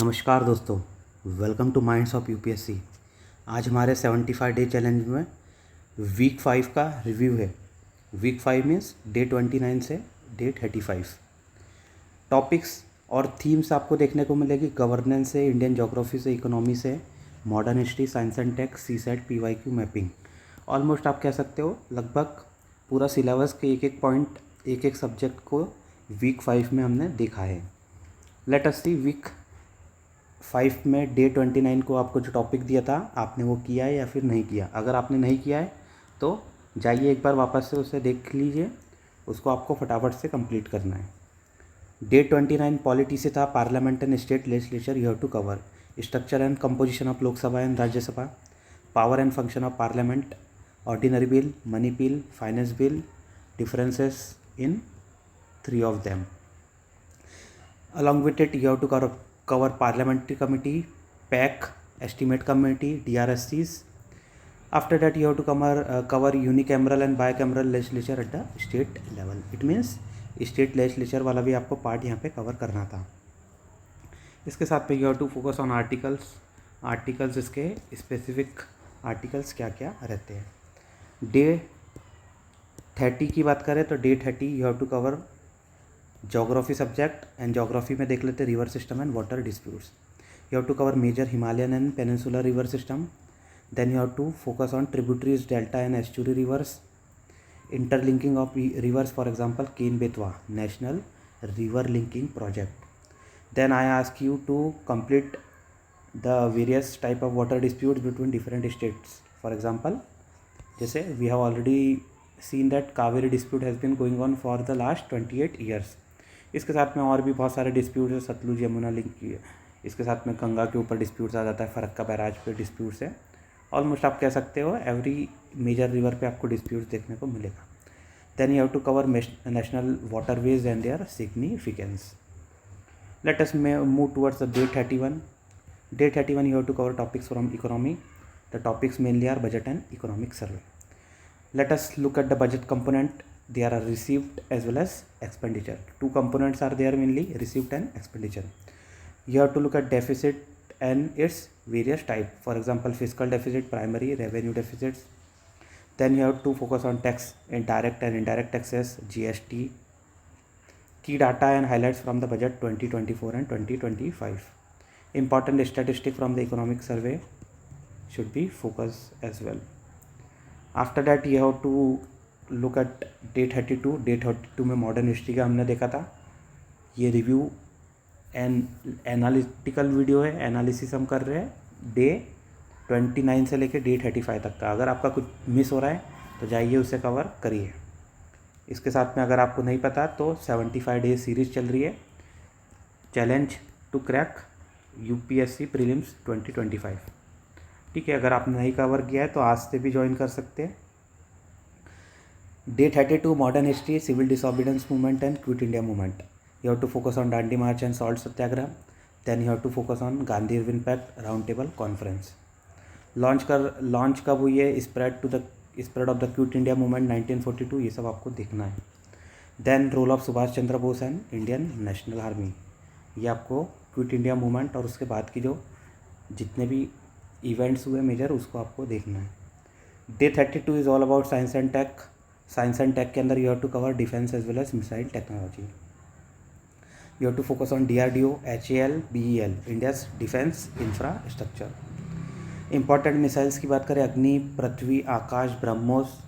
नमस्कार दोस्तों, welcome two minds of UPSC. आज हमारे 75 डे चैलेंज में वीक 5 का रिव्यू है। वीक 5 मीन्स डे 29 से डे 35। टॉपिक्स और थीम्स आपको देखने को मिलेगी। गवर्नेंस से, इंडियन ज्योग्राफी से, इकोनॉमी से, modern history, science and tech, CSAT, PYQ, mapping. Almost आप कह सकते हो लगभग पूरा सिलेबस के एक एक पॉइंट, एक एक सब्जेक्ट को वीक 5 में हमने देखा है। लेट अस सी वीक 5 में डे 29 को आपको जो टॉपिक दिया था आपने वो किया है या फिर नहीं किया। अगर आपने नहीं किया है तो जाइए एक बार वापस से उसे देख लीजिए, उसको आपको फटाफट से कंप्लीट करना है। डे 29 पॉलिटी से था parliament and state legislature you have to cover, structure and composition of Lok Sabha and Rajya Sabha, power and function of parliament, ordinary bill, money bill, finance bill, differences in 3 of them. Along with it, you have to cover parliamentary committee, PAC, estimate committee, DRSCs. After that, you have to cover unicameral and bicameral legislature at the state level. It means state legislature वाला भी आपको part यहाँ पे cover करना था। इसके साथ में you have to focus on articles इसके स्पेसिफिक आर्टिकल्स क्या क्या रहते हैं। डे 30 की बात करें तो day 30 you have to cover geography subject, and geography में देख लेते river system and water disputes. You have to cover major Himalayan and peninsular river system. Then you have to focus on tributaries, delta and estuary rivers, interlinking of rivers, for example Ken Betwa national river linking project. Then I ask you to complete the various type of water dispute between different states. For example जैसे we have already seen that Kaveri dispute has been going on for the last 28 years. इसके साथ में और भी बहुत सारे disputes है, Sutlej Yamuna link की है। इसके साथ में गंगा के ऊपर डिस्प्यूट्स आ जाता है, फरक्का बैराज पे डिस्प्यूट्स है। ऑलमोस्ट आप कह सकते हो एवरी मेजर रिवर पे आपको डिस्प्यूट्स देखने को मिलेगा। Then you have to cover national waterways and their significance. Let us move towards the day 31. Day 31 you have to cover topics from economy. The topics mainly are budget and economic survey. Let us look at the budget component. There are received as well as expenditure. Two components are there mainly, received and expenditure. You have to look at deficit and its various type. For example, fiscal deficit, primary revenue deficits. Then you have to focus on tax, direct and indirect taxes, GST. Key data and highlights from the budget 2024 and 2025. Important statistic from the economic survey should be focused as well. After that you have to look at day 32. Day 32 में modern history का हमने देखा था। ये review and analytical video है, analysis हम कर रहे हैं डे 29 से लेकर डे 35 तक का। अगर आपका कुछ मिस हो रहा है तो जाइए उसे कवर करिए। इसके साथ में अगर आपको नहीं पता तो 75 डेज सीरीज़ चल रही है, challenge to crack UPSC prelims 2025। ठीक है, अगर आपने नहीं कवर किया है तो आज से भी ज्वाइन कर सकते हैं। Day 32 modern history, civil disobedience movement and quit India movement. You have to focus on Dandi march and salt satyagraha. Then you have to focus on Gandhi Irwin pact round table conference. Launch कब हुई है, spread of the quit India movement 1942, ये सब आपको देखना है। Then role of Subhash Chandra Bose and Indian national army, ये आपको क्विट इंडिया मूवमेंट और उसके बाद की जो जितने भी इवेंट्स हुए मेजर उसको आपको देखना है। Day 32 is all about science and tech. Science and tech के अंदर you have to cover defence as well as missile technology. You have to focus on DRDO, HAL, BEL, India's defence infrastructure. Important missiles की बात करें, Agni, Prithvi, Akash, BrahMos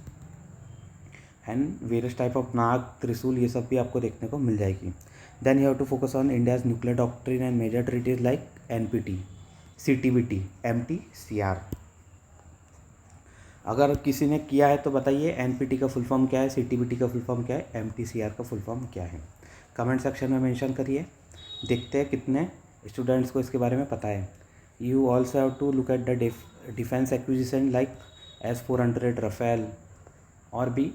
and various type of Nag, Trishul, ये सब भी आपको देखने को मिल जाएगी। Then you have to focus on India's nuclear doctrine and major treaties like NPT, CTBT, MT, CR। अगर किसी ने किया है तो बताइए NPT का फुल फॉर्म क्या है, CTBT का फुल फॉर्म क्या है, MT, CR का फुल फॉर्म क्या है। कमेंट सेक्शन में मेंशन करिए, देखते हैं कितने स्टूडेंट्स को इसके बारे में पता है। You also have to look at the defence acquisition like S-400 Rafale, और भी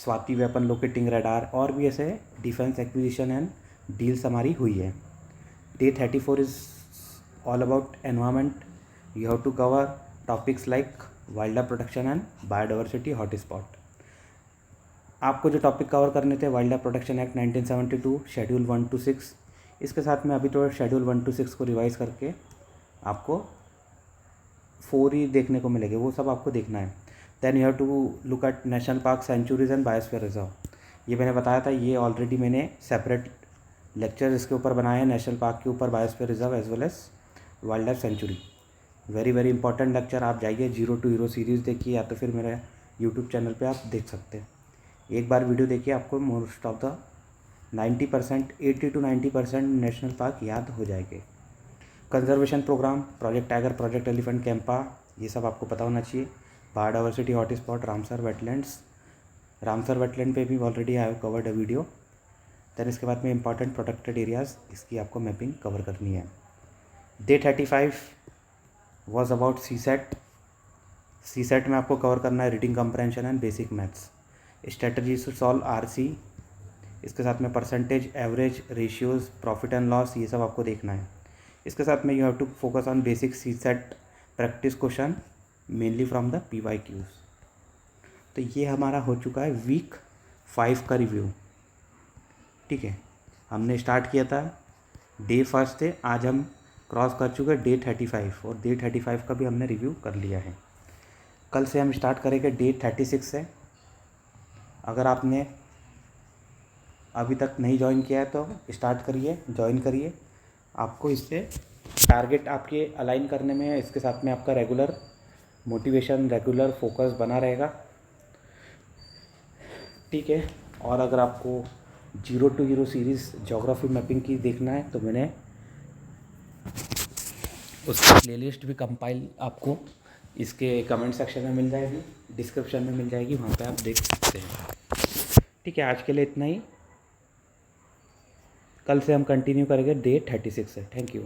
स्वाति वेपन लोकेटिंग रडार, और भी ऐसे डिफेंस एक्विजिशन एंड डील्स हमारी हुई है। Day 34 is all about environment. You have to cover topics like wild life protection and biodiversity hotspot. आपको जो टॉपिक कवर करने थे, wild life protection act 1972, schedule 1 to 6, इसके साथ में अभी तो शेड्यूल 1 to 6 को रिवाइज़ करके आपको 4 ही देखने को मिलेंगे, वो सब आपको देखना है। Then you have to look at national park, sanctuaries and biosphere reserve. ये मैंने बताया था, ये ऑलरेडी मैंने सेपरेट लेक्चर इसके ऊपर बनाए हैं, नेशनल पार्क के ऊपर, biosphere reserve as well as wild life sanctuary. Very very important lecture. आप जाइए जीरो टू हीरो सीरीज़ देखिए, या तो फिर मेरे यूट्यूब चैनल पे आप देख सकते हैं। एक बार वीडियो देखिए, आपको most of the 90%, 80 to 90% national park याद हो जाएंगे। Conservation program, project tiger, project elephant, CAMPA, ये सब आपको पता होना चाहिए। Biodiversity hotspot, Ramsar wetlands, Ramsar wetland पे भी already I have covered a video. Then इसके बाद में इंपॉर्टेंट प्रोटेक्टेड एरियाज़, इसकी आपको मैपिंग कवर करनी है। Day 35 was about CSAT में आपको कवर करना है reading comprehension and basic maths, strategies to solve RC, इसके साथ में percentage, average, ratios, profit and loss, ये सब आपको देखना है। इसके साथ में you have to focus on basic CSAT practice question mainly from the PYQs। तो ये हमारा हो चुका है वीक 5 का रिव्यू। ठीक है, हमने स्टार्ट किया था डे 1 से, आज हम क्रॉस कर चुके डे 35 और डे 35 का भी हमने रिव्यू कर लिया है। कल से हम स्टार्ट करेंगे डे 36 से। अगर आपने अभी तक नहीं ज्वाइन किया है तो स्टार्ट करिए, ज्वाइन करिए। आपको इससे टारगेट आपके अलाइन करने में, इसके साथ में आपका रेगुलर मोटिवेशन, रेगुलर फोकस बना रहेगा। ठीक है, और अगर आपको zero to hero series geography mapping की देखना है तो मैंने उसकी प्लेलिस्ट भी कंपाइल आपको इसके कमेंट सेक्शन में मिल जाएगी, डिस्क्रिप्शन में मिल जाएगी, वहाँ पे आप देख सकते हैं। ठीक है, आज के लिए इतना ही। कल से हम कंटिन्यू करेंगे डे 36 से। Thank you.